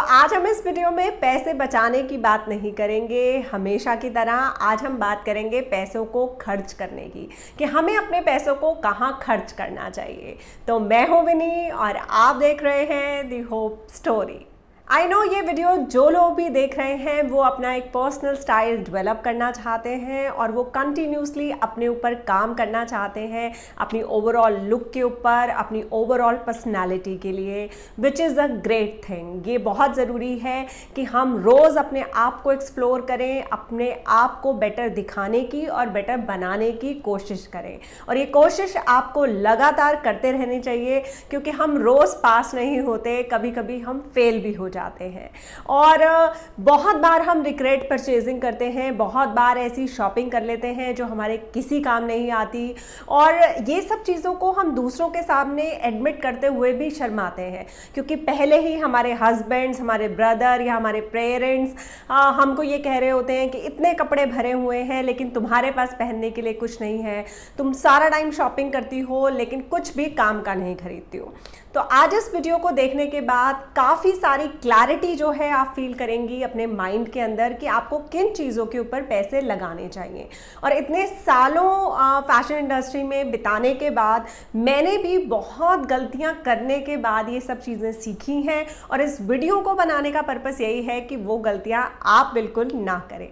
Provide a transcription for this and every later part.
आज हम इस वीडियो में पैसे बचाने की बात नहीं करेंगे। हमेशा की तरह आज हम बात करेंगे पैसों को खर्च करने की, कि हमें अपने पैसों को कहाँ खर्च करना चाहिए। तो मैं हूँ विनी और आप देख रहे हैं the hope story. I know ये वीडियो जो लोग भी देख रहे हैं वो अपना एक पर्सनल स्टाइल डेवलप करना चाहते हैं और वो कंटिन्यूसली अपने ऊपर काम करना चाहते हैं, अपनी ओवरऑल लुक के ऊपर, अपनी ओवरऑल पर्सनालिटी के लिए, which is a great thing. ये बहुत ज़रूरी है कि हम रोज़ अपने आप को एक्सप्लोर करें, अपने आप को बेटर दिखाने की और बेटर बनाने की कोशिश करें। और ये कोशिश आपको लगातार करते रहनी चाहिए, क्योंकि हम रोज़ पास नहीं होते, कभी कभी हम फेल भी हो जाते हैं। और बहुत बार हम रिग्रेट परचेजिंग करते हैं, बहुत बार ऐसी शॉपिंग कर लेते हैं जो हमारे किसी काम नहीं आती, और ये सब चीज़ों को हम दूसरों के सामने एडमिट करते हुए भी शर्माते हैं, क्योंकि पहले ही हमारे हस्बैंड्स, हमारे ब्रदर या हमारे पेरेंट्स हमको ये कह रहे होते हैं कि इतने कपड़े भरे हुए हैं लेकिन तुम्हारे पास पहनने के लिए कुछ नहीं है, तुम सारा टाइम शॉपिंग करती हो लेकिन कुछ भी काम का नहीं खरीदती हो। तो आज इस वीडियो को देखने के बाद काफ़ी सारी क्लैरिटी जो है आप फील करेंगी अपने माइंड के अंदर कि आपको किन चीज़ों के ऊपर पैसे लगाने चाहिए। और इतने सालों फैशन इंडस्ट्री में बिताने के बाद मैंने भी बहुत गलतियां करने के बाद ये सब चीज़ें सीखी हैं, और इस वीडियो को बनाने का पर्पस यही है कि वो गलतियां आप बिल्कुल ना करें।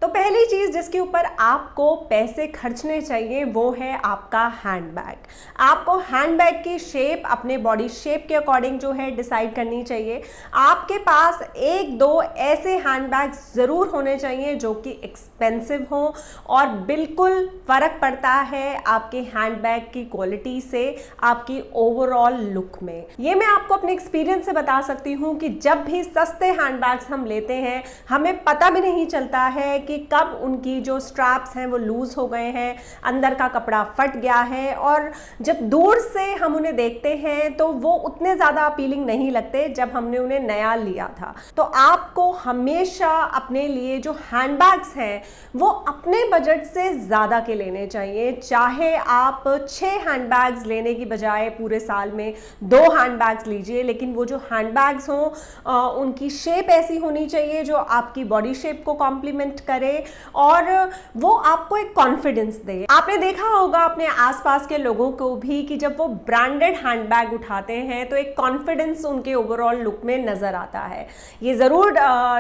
तो पहली चीज़ जिसके ऊपर आपको पैसे खर्चने चाहिए वो है आपका हैंडबैग। आपको हैंडबैग की शेप अपने बॉडी शेप के अकॉर्डिंग जो है डिसाइड करनी चाहिए। आपके पास एक दो ऐसे हैंडबैग ज़रूर होने चाहिए जो कि एक्सपेंसिव हो, और बिल्कुल फ़र्क पड़ता है आपके हैंडबैग की क्वालिटी से आपकी ओवरऑल लुक में। ये मैं आपको अपने एक्सपीरियंस से बता सकती हूँ कि जब भी सस्ते हैंडबैग्स हम लेते हैं हमें पता भी नहीं चलता है कि कब उनकी जो स्ट्रैप्स हैं वो लूज हो गए हैं, अंदर का कपड़ा फट गया है, और जब दूर से हम उन्हें देखते हैं तो वो उतने ज़्यादा अपीलिंग नहीं लगते जब हमने उन्हें नया लिया था। तो आपको हमेशा अपने लिए जो हैंडबैग्स हैं वो अपने बजट से ज़्यादा के लेने चाहिए। चाहे आप 6 हैंडबैग्स लेने की बजाय पूरे साल में 2 हैंडबैग्स लीजिए, लेकिन वो जो हैंडबैग्स हों उनकी शेप ऐसी होनी चाहिए जो आपकी बॉडी शेप को कॉम्प्लीमेंट करे और वो आपको एक कॉन्फिडेंस दे। आपने देखा होगा अपने आसपास के लोगों को भी कि जब वो ब्रांडेड हैंडबैग उठाते हैं तो एक कॉन्फिडेंस उनके ओवरऑल लुक में नजर आता है। ये ज़रूर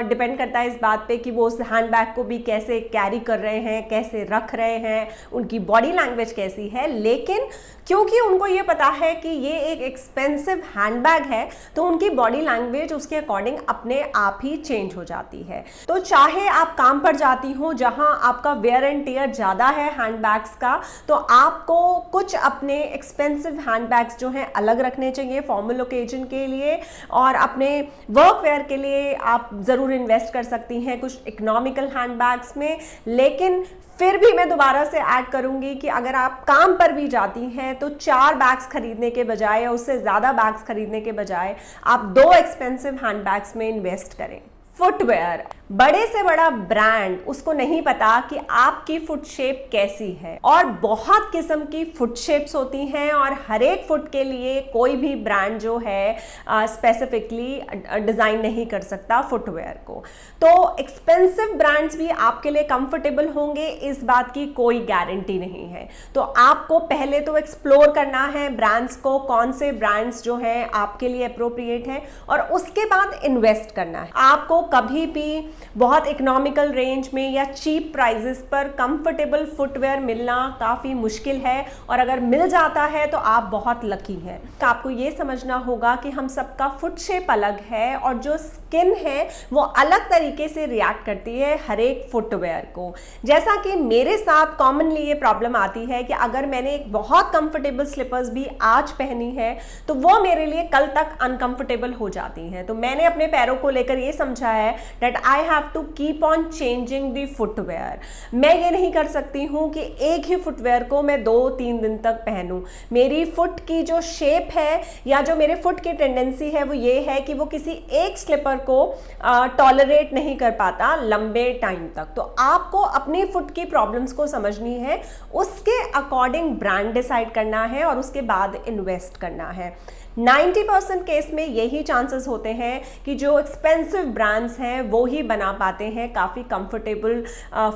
डिपेंड करता है इस बात पे कि वो उस हैंडबैग को भी कैसे कैरी कर रहे हैं, कैसे रख रहे हैं, उनकी बॉडी लैंग्वेज कैसी है। लेकिन क्योंकि उनको ये पता है कि ये एक एक्सपेंसिव हैंडबैग है तो उनकी बॉडी लैंग्वेज उसके अकॉर्डिंग अपने आप ही चेंज हो जाती है। तो चाहे आप काम पर जाती हो जहां आपका वेयर एंड टेयर ज़्यादा है हैंडबैग्स का, तो आपको कुछ अपने एक्सपेंसिव हैंडबैग्स जो हैं अलग रखने चाहिए फॉर्मल ओकेजन के लिए, और अपने वर्क वेयर के लिए आप ज़रूर इन्वेस्ट कर सकती हैं कुछ इकोनॉमिकल हैंडबैग्स में। लेकिन फिर भी मैं दोबारा से ऐड करूंगी कि अगर आप काम पर भी जाती हैं तो 4 बैग्स खरीदने के बजाय या उससे ज़्यादा बैग्स खरीदने के बजाय आप 2 एक्सपेंसिव हैंडबैग्स में इन्वेस्ट करें। फुटवेयर, बड़े से बड़ा ब्रांड उसको नहीं पता कि आपकी फुट शेप कैसी है, और बहुत किस्म की फुट शेप्स होती हैं और हर एक फुट के लिए कोई भी ब्रांड जो है स्पेसिफिकली डिज़ाइन नहीं कर सकता फुटवेयर को। तो एक्सपेंसिव ब्रांड्स भी आपके लिए कंफर्टेबल होंगे इस बात की कोई गारंटी नहीं है। तो आपको पहले तो एक्सप्लोर करना है ब्रांड्स को, कौन से ब्रांड्स जो हैं आपके लिए अप्रोप्रिएट हैं, और उसके बाद इन्वेस्ट करना है। आपको कभी भी बहुत इकोनॉमिकल रेंज में या चीप प्राइजेस पर कंफर्टेबल फुटवेयर मिलना काफ़ी मुश्किल है, और अगर मिल जाता है तो आप बहुत लकी हैं। आपको ये समझना होगा कि हम सबका फुट शेप अलग है और जो स्किन है वो अलग तरीके से रिएक्ट करती है हर एक फुटवेयर को। जैसा कि मेरे साथ कॉमनली ये प्रॉब्लम आती है कि अगर मैंने एक बहुत कंफर्टेबल स्लीपर्स भी आज पहनी है तो वो मेरे लिए कल तक अनकंफर्टेबल हो जाती हैं। तो मैंने अपने पैरों को लेकर ये समझा है that I have to keep on changing the footwear। मैं ये नहीं कर सकती हूँ कि एक ही फुटवेयर को मैं 2-3 दिन तक पहनूं। मेरी फुट की जो शेप है या जो मेरे फुट की टेंडेंसी है वो ये है कि वो किसी एक स्लीपर को टॉलरेट नहीं कर पाता लंबे टाइम तक। तो आपको अपनी फुट की प्रॉब्लम्स को समझनी है, उसके अकॉर्डिंग ब्रांड डिसाइड करना है और उसके बाद इन्वेस्ट करना है। 90% केस में यही चांसेस होते हैं कि जो एक्सपेंसिव ब्रांड्स हैं वो ही बना पाते हैं काफ़ी कंफर्टेबल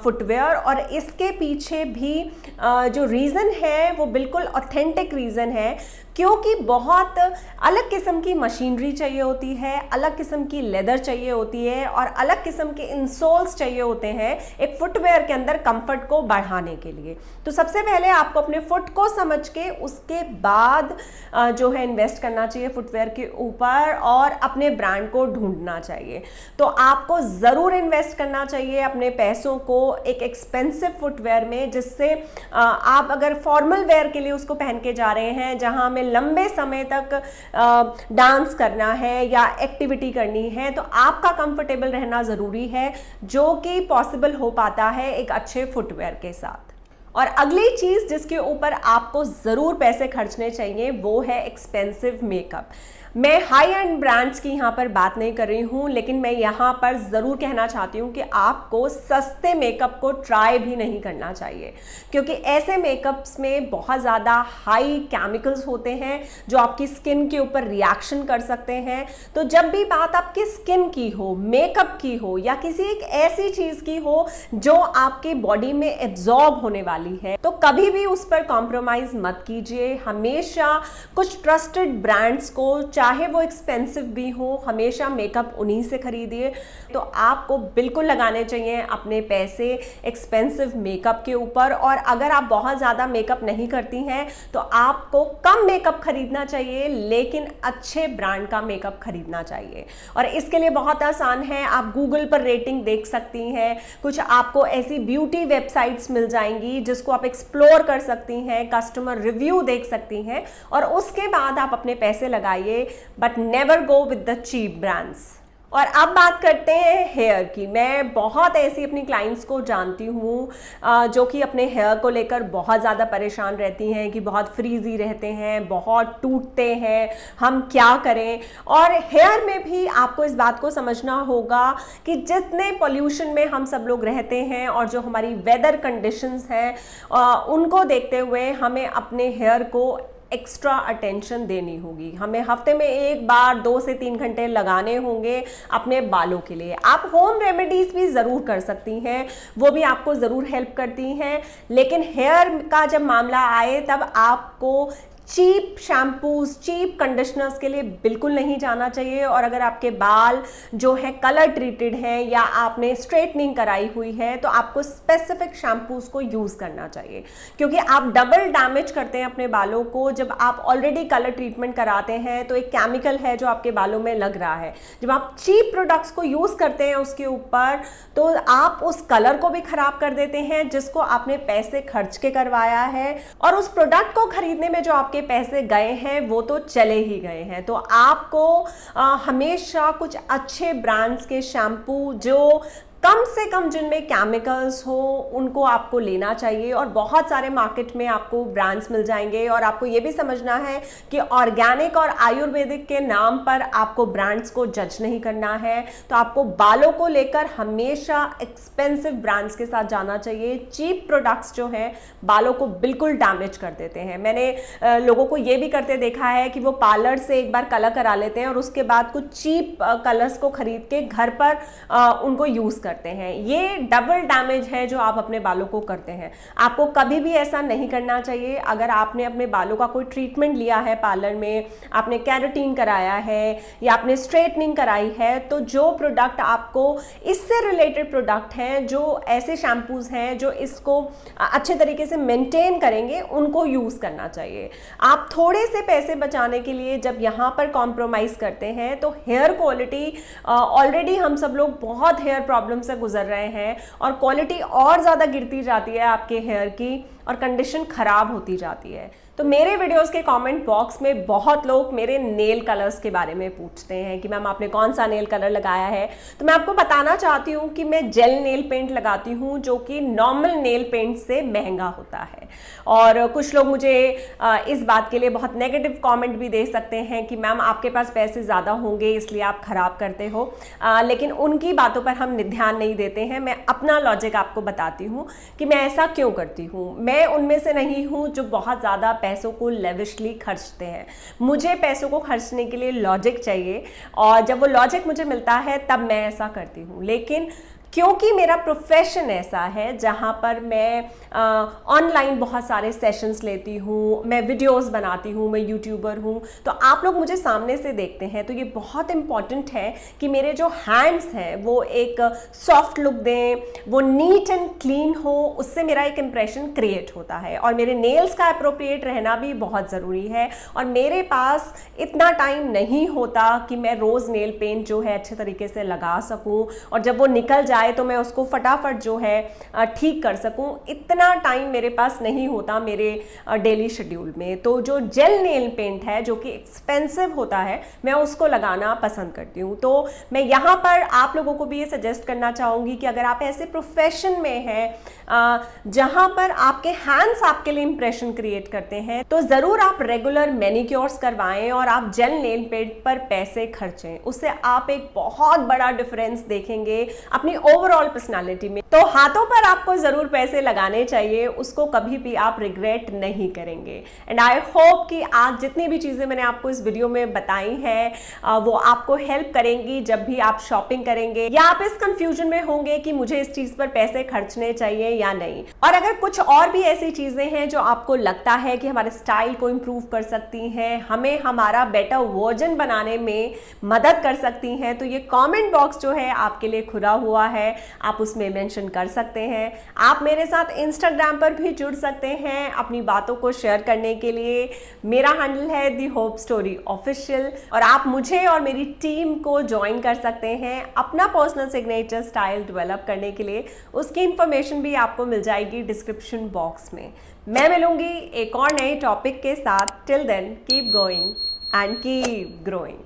फुटवेयर, और इसके पीछे भी जो रीज़न है वो बिल्कुल ऑथेंटिक रीज़न है, क्योंकि बहुत अलग किस्म की मशीनरी चाहिए होती है, अलग किस्म की लेदर चाहिए होती है और अलग किस्म के इंसोल्स चाहिए होते हैं एक फुटवेयर के अंदर कंफर्ट को बढ़ाने के लिए। तो सबसे पहले आपको अपने फुट को समझ के उसके बाद जो है इन्वेस्ट करना चाहिए फुटवेयर के ऊपर और अपने ब्रांड को ढूंढना चाहिए। तो आपको ज़रूर इन्वेस्ट करना चाहिए अपने पैसों को एक एक्सपेंसिव फुटवेयर में, जिससे आप अगर फॉर्मल वेयर के लिए उसको पहन के जा रहे हैं, जहां हमें लंबे समय तक डांस करना है या एक्टिविटी करनी है, तो आपका कंफर्टेबल रहना ज़रूरी है, जो कि पॉसिबल हो पाता है एक अच्छे फुटवेयर के साथ। और अगली चीज़ जिसके ऊपर आपको ज़रूर पैसे खर्चने चाहिए वो है एक्सपेंसिव मेकअप। मैं हाई एंड ब्रांड्स की यहाँ पर बात नहीं कर रही हूँ, लेकिन मैं यहाँ पर ज़रूर कहना चाहती हूँ कि आपको सस्ते मेकअप को ट्राई भी नहीं करना चाहिए, क्योंकि ऐसे मेकअप्स में बहुत ज़्यादा हाई केमिकल्स होते हैं जो आपकी स्किन के ऊपर रिएक्शन कर सकते हैं। तो जब भी बात आपकी स्किन की हो, मेकअप की हो या किसी एक ऐसी चीज़ की हो जो आपकी बॉडी में एब्जॉर्ब होने वाली है, तो कभी भी उस पर कॉम्प्रोमाइज़ मत कीजिए। हमेशा कुछ ट्रस्टेड ब्रांड्स को, चाहे वो एक्सपेंसिव भी हो, हमेशा मेकअप उन्हीं से खरीदिए। तो आपको बिल्कुल लगाने चाहिए अपने पैसे एक्सपेंसिव मेकअप के ऊपर, और अगर आप बहुत ज़्यादा मेकअप नहीं करती हैं तो आपको कम मेकअप खरीदना चाहिए, लेकिन अच्छे ब्रांड का मेकअप खरीदना चाहिए। और इसके लिए बहुत आसान है, आप गूगल पर रेटिंग देख सकती हैं, कुछ आपको ऐसी ब्यूटी वेबसाइट्स मिल जाएंगी जिसको आप एक्सप्लोर कर सकती हैं, कस्टमर रिव्यू देख सकती हैं, और उसके बाद आप अपने पैसे लगाइए, but never go with the cheap brands. और अब बात करते हैं हेयर की। मैं बहुत ऐसी अपनी क्लाइंट्स को जानती हूँ जो कि अपने हेयर को लेकर बहुत ज़्यादा परेशान रहती हैं कि बहुत फ्रीजी रहते हैं, बहुत टूटते हैं, हम क्या करें। और हेयर में भी आपको इस बात को समझना होगा कि जितने पोल्यूशन में हम सब लोग रहते हैं और जो हमारी वेदर कंडीशंस हैं उनको देखते हुए हमें अपने हेयर को एक्स्ट्रा अटेंशन देनी होगी। हमें हफ्ते में एक बार 2 से 3 घंटे लगाने होंगे अपने बालों के लिए। आप होम रेमेडीज भी ज़रूर कर सकती हैं, वो भी आपको ज़रूर हेल्प करती हैं, लेकिन हेयर का जब मामला आए तब आपको चीप शैम्पूज, चीप कंडीशनर्स के लिए बिल्कुल नहीं जाना चाहिए। और अगर आपके बाल जो है कलर ट्रीटेड हैं या आपने स्ट्रेटनिंग कराई हुई है, तो आपको स्पेसिफिक शैम्पूज को यूज़ करना चाहिए, क्योंकि आप डबल डैमेज करते हैं अपने बालों को। जब आप ऑलरेडी कलर ट्रीटमेंट कराते हैं तो एक केमिकल है जो आपके बालों में लग रहा है, जब आप चीप प्रोडक्ट्स को यूज़ करते हैं उसके ऊपर, तो आप उस कलर को भी ख़राब कर देते हैं जिसको आपने पैसे खर्च के करवाया है, और उस प्रोडक्ट को खरीदने में जो आपके पैसे गए हैं वो तो चले ही गए हैं। तो आपको हमेशा कुछ अच्छे ब्रांड्स के शैम्पू जो कम से कम जिनमें केमिकल्स हो उनको आपको लेना चाहिए। और बहुत सारे मार्केट में आपको ब्रांड्स मिल जाएंगे, और आपको ये भी समझना है कि ऑर्गेनिक और आयुर्वेदिक के नाम पर आपको ब्रांड्स को जज नहीं करना है। तो आपको बालों को लेकर हमेशा एक्सपेंसिव ब्रांड्स के साथ जाना चाहिए। चीप प्रोडक्ट्स जो हैं बालों को बिल्कुल डैमेज कर देते हैं। मैंने लोगों को ये भी करते देखा है कि वो पार्लर से एक बार कलर करा लेते हैं और उसके बाद कुछ चीप कलर्स को खरीद के घर पर उनको यूज़ करते हैं। ये डबल डैमेज है जो आप अपने बालों को करते हैं। आपको कभी भी ऐसा नहीं करना चाहिए। अगर आपने अपने बालों का कोई ट्रीटमेंट लिया है पार्लर में, आपने कैराटिन कराया है या आपने स्ट्रेटनिंग कराई है, तो जो प्रोडक्ट आपको इससे रिलेटेड प्रोडक्ट हैं, जो ऐसे शैम्पूज हैं जो इसको अच्छे तरीके से मेंटेन करेंगे, उनको यूज़ करना चाहिए। आप थोड़े से पैसे बचाने के लिए जब यहाँ पर कॉम्प्रोमाइज़ करते हैं तो हेयर क्वालिटी, ऑलरेडी हम सब लोग बहुत हेयर प्रॉब्लम से गुजर रहे हैं और क्वालिटी और ज़्यादा गिरती जाती है आपके हेयर की और कंडीशन ख़राब होती जाती है। तो मेरे वीडियोस के कमेंट बॉक्स में बहुत लोग मेरे नेल कलर्स के बारे में पूछते हैं कि मैम आपने कौन सा नेल कलर लगाया है। तो मैं आपको बताना चाहती हूँ कि मैं जेल नेल पेंट लगाती हूँ, जो कि नॉर्मल नेल पेंट से महंगा होता है। और कुछ लोग मुझे इस बात के लिए बहुत नेगेटिव कमेंट भी दे सकते हैं कि मैम आपके पास पैसे ज़्यादा होंगे इसलिए आप ख़राब करते हो, लेकिन उनकी बातों पर हम ध्यान नहीं देते हैं। मैं अपना लॉजिक आपको बताती हूँ कि मैं ऐसा क्यों करती हूँ। मैं उनमें से नहीं हूँ जो बहुत ज़्यादा पैसों को लेविशली खर्चते हैं। मुझे पैसों को खर्चने के लिए लॉजिक चाहिए, और जब वो लॉजिक मुझे मिलता है तब मैं ऐसा करती हूँ। लेकिन क्योंकि मेरा प्रोफेशन ऐसा है जहाँ पर मैं ऑनलाइन बहुत सारे सेशंस लेती हूँ, मैं वीडियोस बनाती हूँ, मैं यूट्यूबर हूँ, तो आप लोग मुझे सामने से देखते हैं, तो ये बहुत इम्पॉर्टेंट है कि मेरे जो हैंड्स हैं वो एक सॉफ्ट लुक दें, वो नीट एंड क्लीन हो, उससे मेरा एक इम्प्रेशन क्रिएट होता है। और मेरे नेल्स का अप्रोप्रिएट रहना भी बहुत ज़रूरी है, और मेरे पास इतना टाइम नहीं होता कि मैं रोज़ नेल पेंट जो है अच्छे तरीके से लगा सकूँ, और जब वो निकल जाए तो मैं उसको फटाफट जो है ठीक कर सकूं। इतना टाइम मेरे पास नहीं होता मेरे डेली शेड्यूल में। तो जो जेल नेल पेंट है जो कि एक्सपेंसिव होता है, मैं उसको लगाना पसंद करती हूँ। तो मैं यहाँ पर आप लोगों को भी ये सजेस्ट करना चाहूँगी कि अगर आप ऐसे प्रोफेशन में हैं जहाँ पर आपके हैंड्स आपके लिए इंप्रेशन क्रिएट करते हैं, तो ज़रूर आप रेगुलर मैनिक्योर्स करवाएं और आप जेल नेल पेंट पर पैसे खर्चें। उससे आप एक बहुत बड़ा डिफरेंस देखेंगे अपनी ओवरऑल पर्सनालिटी में। तो हाथों पर आपको जरूर पैसे लगाने चाहिए, उसको कभी भी आप रिग्रेट नहीं करेंगे। एंड आई होप कि आज जितनी भी चीजें मैंने आपको इस वीडियो में बताई हैं वो आपको हेल्प करेंगी जब भी आप शॉपिंग करेंगे, या आप इस कंफ्यूजन में होंगे कि मुझे इस चीज पर पैसे खर्चने चाहिए या नहीं। और अगर कुछ और भी ऐसी चीजें हैं जो आपको लगता है कि हमारे स्टाइल को इंप्रूव कर सकती हैं, हमें हमारा बेटर वर्जन बनाने में मदद कर सकती हैं, तो ये कमेंट बॉक्स जो है आपके लिए खुला हुआ है, आप उसमें मेंशन कर सकते हैं। आप मेरे साथ इंस्टाग्राम पर भी जुड़ सकते हैं अपनी बातों को शेयर करने के लिए। मेरा हैंडल है दी होप स्टोरी ऑफिशियल, और आप मुझे और मेरी टीम को ज्वाइन कर सकते हैं अपना पर्सनल सिग्नेचर स्टाइल डेवलप करने के लिए। उसकी इंफॉर्मेशन भी आपको मिल जाएगी डिस्क्रिप्शन बॉक्स में। मैं मिलूंगी एक और नए टॉपिक के साथ। Till then keep going and keep growing.